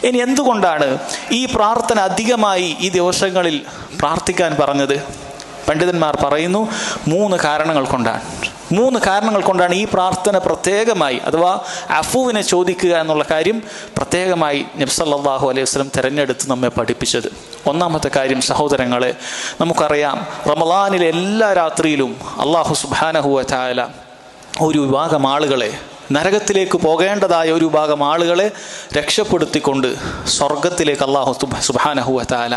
ഇനി എന്തുകൊണ്ടാണ് ഈ പ്രാർത്ഥന അധികമായി ഈ ദിവസങ്ങളിൽ പ്രാർത്ഥിക്കാൻ പറഞ്ഞത്? പണ്ഡിതന്മാർ പറയുന്നു 3 കാരണങ്ങൾ കൊണ്ടാണ് ഈ പ്രാർത്ഥന പ്രത്യേകമായി, അഥവാ അഫുവിനെ ചോദിക്കുക എന്നുള്ള കാര്യം പ്രത്യേകമായി നബി സല്ലല്ലാഹു അലൈഹി വസല്ലം തിരഞ്ഞെടുത്ത് നമ്മെ പഠിപ്പിച്ചത്. ഒന്നാമത്തെ കാര്യം സഹോദരങ്ങളെ, നമുക്കറിയാം റമളാനിലെ എല്ലാ രാത്രിയിലും അല്ലാഹു സുബ്ഹാനഹു വ തആല ഒരു വിഭാഗം ആളുകളെ, നരകത്തിലേക്ക് പോകേണ്ടതായ ഒരു വിഭാഗം ആളുകളെ രക്ഷപ്പെടുത്തിക്കൊണ്ട് സ്വർഗത്തിലേക്ക് അല്ലാഹു സുബ്ഹാനഹു വ തആല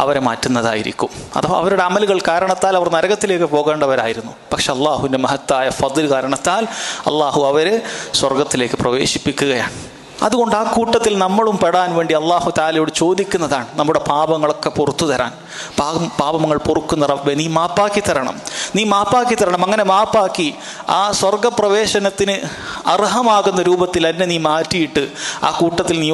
അവരെ മാറ്റുന്നതായിരിക്കും. അഥവാ അവരുടെ അമലുകൾ കാരണത്താൽ അവർ നരകത്തിലേക്ക് പോകേണ്ടവരായിരുന്നു. പക്ഷെ അള്ളാഹുവിൻ്റെ മഹത്തായ ഫദ്ൽ കാരണത്താൽ അള്ളാഹു അവരെ സ്വർഗത്തിലേക്ക് പ്രവേശിപ്പിക്കുകയാണ്. അതുകൊണ്ട് ആ കൂട്ടത്തിൽ നമ്മളും പെടാൻ വേണ്ടി അല്ലാഹു തആലയോട് ചോദിക്കുന്നതാണ് നമ്മുടെ പാപങ്ങളൊക്കെ പുറത്തു തരാൻ. പാപങ്ങൾ പൊറുക്കുന്ന റബ്ബേ, നീ മാപ്പാക്കി തരണം. അങ്ങനെ മാപ്പാക്കി ആ സ്വർഗപ്രവേശനത്തിന് അർഹമാകുന്ന രൂപത്തിൽ എന്നെ നീ മാറ്റിയിട്ട് ആ കൂട്ടത്തിൽ നീ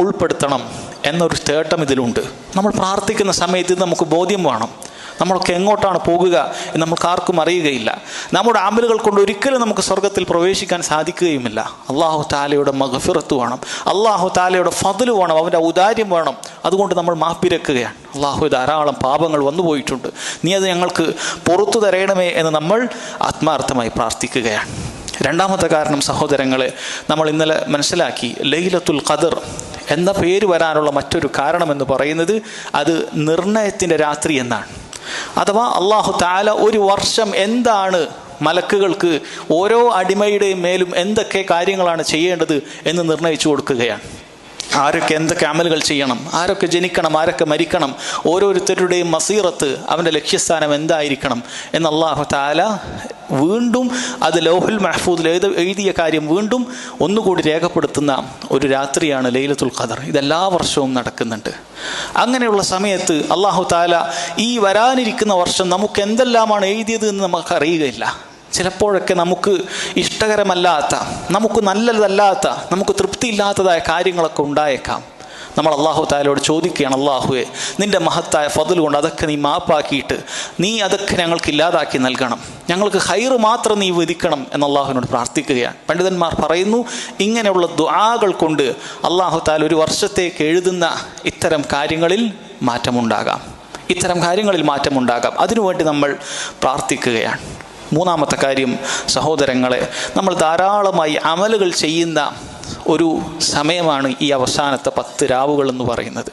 ഉൾപ്പെടുത്തണം എന്നൊരു തേട്ടം ഇതിലുണ്ട്. നമ്മൾ പ്രാർത്ഥിക്കുന്ന സമയത്ത് ഇത് നമുക്ക് ബോധ്യം വേണം. നമ്മളൊക്കെ എങ്ങോട്ടാണ് പോകുക എന്ന് നമുക്ക് ആർക്കും അറിയുകയില്ല. നമ്മുടെ അമലുകൾ കൊണ്ട് ഒരിക്കലും നമുക്ക് സ്വർഗത്തിൽ പ്രവേശിക്കാൻ സാധിക്കുകയുമില്ല. അല്ലാഹു തആലയുടെ മഗ്ഫിറത്ത് വേണം, അല്ലാഹു തആലയുടെ ഫദ്ൽ വേണം, അവൻ്റെ ഔദാര്യം വേണം. അതുകൊണ്ട് നമ്മൾ മാപ്പിരക്കുകയാണ്. അല്ലാഹു, ധാരാളം പാപങ്ങൾ വന്നു പോയിട്ടുണ്ട്, നീ അത് ഞങ്ങൾക്ക് പുറത്തു തരയണമേ എന്ന് നമ്മൾ ആത്മാർത്ഥമായി പ്രാർത്ഥിക്കുകയാണ്. രണ്ടാമത്തെ കാരണം സഹോദരങ്ങളെ, നമ്മൾ ഇന്നലെ മനസ്സിലാക്കി, ലൈലത്തുൽ ഖദർ എന്ന പേര് വരാനുള്ള മറ്റൊരു കാരണമെന്ന് പറയുന്നത് അത് നിർണയത്തിൻ്റെ രാത്രി എന്നാണ്. അഥവാ അല്ലാഹു തആല ഒരു വർഷം എന്താണ് മലക്കുകൾക്ക് ഓരോ അടിമയുടെയും മേലും എന്തൊക്കെ കാര്യങ്ങളാണ് ചെയ്യേണ്ടത് എന്ന് നിർണയിച്ചു കൊടുക്കുകയാണ്. ആരൊക്കെ എന്തൊക്കെ അമലുകൾ ചെയ്യണം, ആരൊക്കെ ജനിക്കണം, ആരൊക്കെ മരിക്കണം, ഓരോരുത്തരുടെയും മസീറത്ത്, അവൻ്റെ ലക്ഷ്യസ്ഥാനം എന്തായിരിക്കണം എന്ന് അല്ലാഹു തആല വീണ്ടും അത് ലൗഹുൽ മഹ്ഫൂദിൽ എഴുതിയ കാര്യം വീണ്ടും ഒന്നുകൂടി രേഖപ്പെടുത്തുന്ന ഒരു രാത്രിയാണ് ലൈലത്തുൽ ഖദർ. ഇതെല്ലാ വർഷവും നടക്കുന്നുണ്ട്. അങ്ങനെയുള്ള സമയത്ത് അല്ലാഹു തആല ഈ വരാനിരിക്കുന്ന വർഷം നമുക്ക് എന്തെല്ലാമാണ് എഴുതിയത് എന്ന് നമുക്ക് അറിയുകയില്ല. ചിലപ്പോഴൊക്കെ നമുക്ക് ഇഷ്ടകരമല്ലാത്ത, നമുക്ക് നല്ലതല്ലാത്ത, നമുക്ക് തൃപ്തിയില്ലാത്തതായ കാര്യങ്ങളൊക്കെ ഉണ്ടായേക്കാം. നമ്മൾ അല്ലാഹു തആലയോട് ചോദിക്കുകയാണ്, അല്ലാഹുവേ, നിൻ്റെ മഹത്തായ ഫദ്ൽ കൊണ്ട് അതൊക്കെ നീ മാപ്പാക്കിയിട്ട് നീ അതൊക്കെ ഞങ്ങൾക്ക് ഇല്ലാതാക്കി നൽകണം, ഞങ്ങൾക്ക് ഖൈറ് മാത്രം നീ വിധിക്കണം എന്ന് അല്ലാഹുവിനോട് പ്രാർത്ഥിക്കുകയാണ്. പണ്ഡിതന്മാർ പറയുന്നു, ഇങ്ങനെയുള്ള ദുആകൾ കൊണ്ട് അല്ലാഹു തആല ഒരു വർഷത്തേക്ക് എഴുതുന്ന ഇത്തരം കാര്യങ്ങളിൽ മാറ്റമുണ്ടാകാം. അതിനുവേണ്ടി നമ്മൾ പ്രാർത്ഥിക്കുകയാണ്. മൂന്നാമത്തെ കാര്യം സഹോദരങ്ങളെ, നമ്മൾ ധാരാളമായി അമലുകൾ ചെയ്യുന്ന ഒരു സമയമാണ് ഈ അവസാനത്തെ 10 രാവുകൾ എന്ന് പറയുന്നത്.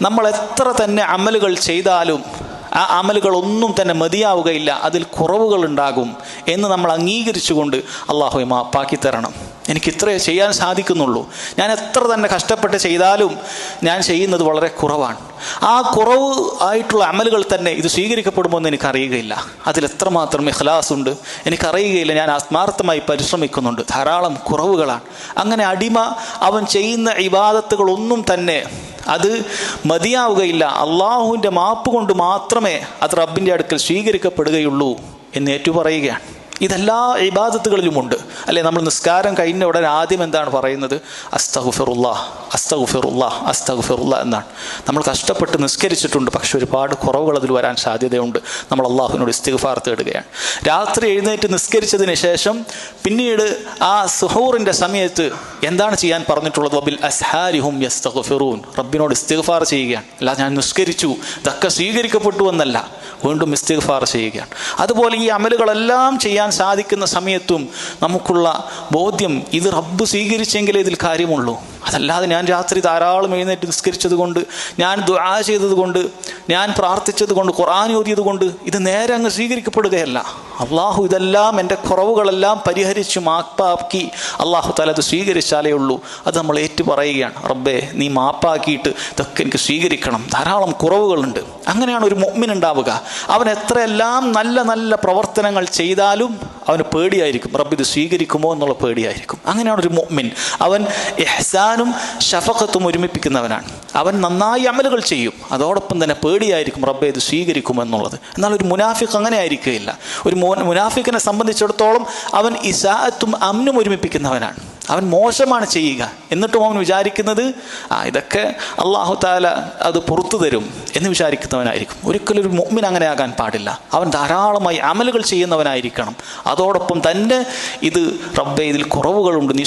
നമ്മൾ എത്ര തന്നെ അമലുകൾ ചെയ്താലും ആ അമലുകളൊന്നും തന്നെ മതിയാവുകയില്ല, അതിൽ കുറവുകൾ ഉണ്ടാകും എന്ന് നമ്മൾ അംഗീകരിച്ചുകൊണ്ട് അല്ലാഹുവേ മാപ്പാക്കി തരണം, എനിക്ക് ഇത്രയേ ചെയ്യാൻ സാധിക്കുന്നുള്ളൂ, ഞാൻ എത്ര തന്നെ കഷ്ടപ്പെട്ട് ചെയ്താലും ഞാൻ ചെയ്യുന്നത് വളരെ കുറവാണ്, ആ കുറവ് ആയിട്ടുള്ള അമലുകൾ തന്നെ ഇത് സ്വീകരിക്കപ്പെടുമോ എന്ന് എനിക്കറിയുകയില്ല, അതിലെത്രമാത്രം ഇഖ്ലാസ് ഉണ്ട് എനിക്കറിയുകയില്ല, ഞാൻ ആത്മാർത്ഥമായി പരിശ്രമിക്കുന്നുണ്ട്, ധാരാളം കുറവുകളാണ്. അങ്ങനെ അടിമ അവൻ ചെയ്യുന്ന ഇബാദത്തുകളൊന്നും തന്നെ അത് മതിയാവുകയില്ല, അള്ളാഹുവിൻ്റെ മാപ്പ് കൊണ്ട് മാത്രമേ അത് റബ്ബിൻ്റെ അടുക്കൽ സ്വീകരിക്കപ്പെടുകയുള്ളൂ എന്ന് ഏറ്റുപറയുകയാണ്. ഇതെല്ലാ ഇബാദത്തുകളിലുമുണ്ട് അല്ലേ? നമ്മൾ നിസ്കാരം കഴിഞ്ഞ ഉടനെ ആദ്യം എന്താണ് പറയുന്നത്? അസ്തഗ്ഫിറുല്ലാഹ് അസ്തഗ്ഫിറുല്ലാഹ് അസ്തഗ്ഫിറുല്ലാഹ് എന്നാണ്. നമ്മൾ കഷ്ടപ്പെട്ട് നിസ്കരിച്ചിട്ടുണ്ട്, പക്ഷെ ഒരുപാട് കുറവുകൾ അതിൽ വരാൻ സാധ്യതയുണ്ട്. നമ്മൾ അള്ളാഹുവിനോട് ഇസ്തിഗ്ഫാർ തേടുകയാണ്. രാത്രി എഴുന്നേറ്റ് നിസ്കരിച്ചതിന് ശേഷം പിന്നീട് ആ സുഹൂറിൻ്റെ സമയത്ത് എന്താണ് ചെയ്യാൻ പറഞ്ഞിട്ടുള്ളത്? വബിൽ അസ്ഹാരിഹും യസ്തഗ്ഫിറൂൻ, റബ്ബിനോട് ഇസ്തിഗ്ഫാർ ചെയ്യുകയാണ്. അല്ല ഞാൻ നിസ്കരിച്ചു ഇതൊക്കെ സ്വീകരിക്കപ്പെട്ടു എന്നല്ല, വീണ്ടും ഇസ്തിഗ്ഫാർ ചെയ്യുകയാണ്. അതുപോലെ ഈ അമലുകളെല്ലാം ചെയ്യാൻ സാധിക്കുന്ന സമയത്തും നമുക്കുള്ള ബോധ്യം ഇത് റബ്ബ് സ്വീകരിച്ചെങ്കിലേ ഇതിൽ കാര്യമുള്ളൂ. അതല്ലാതെ ഞാൻ രാത്രി ധാരാളം എഴുന്നേറ്റ് നിസ്കരിച്ചത് കൊണ്ട്, ഞാൻ ദുആ ചെയ്തത് കൊണ്ട്, ഞാൻ പ്രാർത്ഥിച്ചത് കൊണ്ട്, ഖുർആൻ ഓതിയത് കൊണ്ട് ഇത് നേരെ അങ്ങ് സ്വീകരിക്കപ്പെടുകയല്ല. അള്ളാഹു ഇതെല്ലാം എൻ്റെ കുറവുകളെല്ലാം പരിഹരിച്ചു മാപ്പാക്കി അള്ളാഹു തആല അത് സ്വീകരിച്ചാലേ ഉള്ളൂ. അത് നമ്മൾ ഏറ്റു പറയുകയാണ്, റബ്ബേ നീ മാപ്പാക്കിയിട്ട് ഇതൊക്കെ എനിക്ക് സ്വീകരിക്കണം, ധാരാളം കുറവുകളുണ്ട്. അങ്ങനെയാണ് ഒരു മുഅ്മിൻ ഉണ്ടാവുക. അവൻ എത്രയെല്ലാം നല്ല നല്ല പ്രവർത്തനങ്ങൾ ചെയ്താലും അവന് പേടിയായിരിക്കും, റബ്ബ് ഇത് സ്വീകരിക്കുമോ എന്നുള്ള പേടിയായിരിക്കും. അങ്ങനെയാണ് ഒരു മുഅ്മിൻ. അവൻ ഇഹ്സാനും ഷഫഖത്തും ഒരുമിപ്പിക്കുന്നവനാണ്. അവൻ നന്നായി അമലുകൾ ചെയ്യും, അതോടൊപ്പം തന്നെ പേടിയായിരിക്കും റബ്ബേ ഇത് സ്വീകരിക്കുമെന്നുള്ളത്. എന്നാൽ ഒരു മുനാഫിഖ് അങ്ങനെ ആയിരിക്കുകയില്ല. ഒരു മുനാഫിഖിനെ സംബന്ധിച്ചിടത്തോളം അവൻ ഇസാഅത്തും അമ്നും ഒരുമിപ്പിക്കുന്നവനാണ്. അവൻ മോശമാണ് ചെയ്യുക, എന്നിട്ടും അവൻ വിചാരിക്കുന്നത് ഇതൊക്കെ അള്ളാഹു താല അത് പുറത്തു തരും എന്ന് വിചാരിക്കുന്നവനായിരിക്കും. ഒരിക്കലും ഒരു മുഅ്മിൻ അങ്ങനെ ആകാൻ പാടില്ല. അവൻ ധാരാളമായി അമലുകൾ ചെയ്യുന്നവനായിരിക്കണം. അതോടൊപ്പം തന്നെ ഇത് റബ്ബേ ഇതിൽ കുറവുകളുണ്ട്, നീ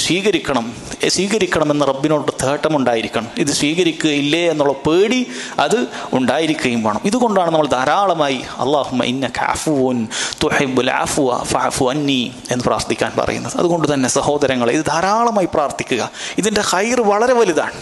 സ്വീകരിക്കണമെന്ന് റബ്ബിനോട് തേട്ടമുണ്ടായിരിക്കണം. ഇത് സ്വീകരിക്കുകയില്ലേ എന്നുള്ള പേടി അത് ഉണ്ടായിരിക്കുകയും വേണം. ഇതുകൊണ്ടാണ് നമ്മൾ ധാരാളമായി അല്ലാഹുമ്മ ഇന്നക അഫ്വുൻ തുഹിബ്ബുൽ അഫ്വ ഫഅഫു അന്നി എന്ന് പ്രാർത്ഥിക്കാൻ പറയുന്നത്. അതുകൊണ്ട് തന്നെ സഹോദരങ്ങളെ, ഇത് ധാരാളമായി പ്രാർത്ഥിക്കുക. ഇതിൻ്റെ ഖൈർ വളരെ വലുതാണ്.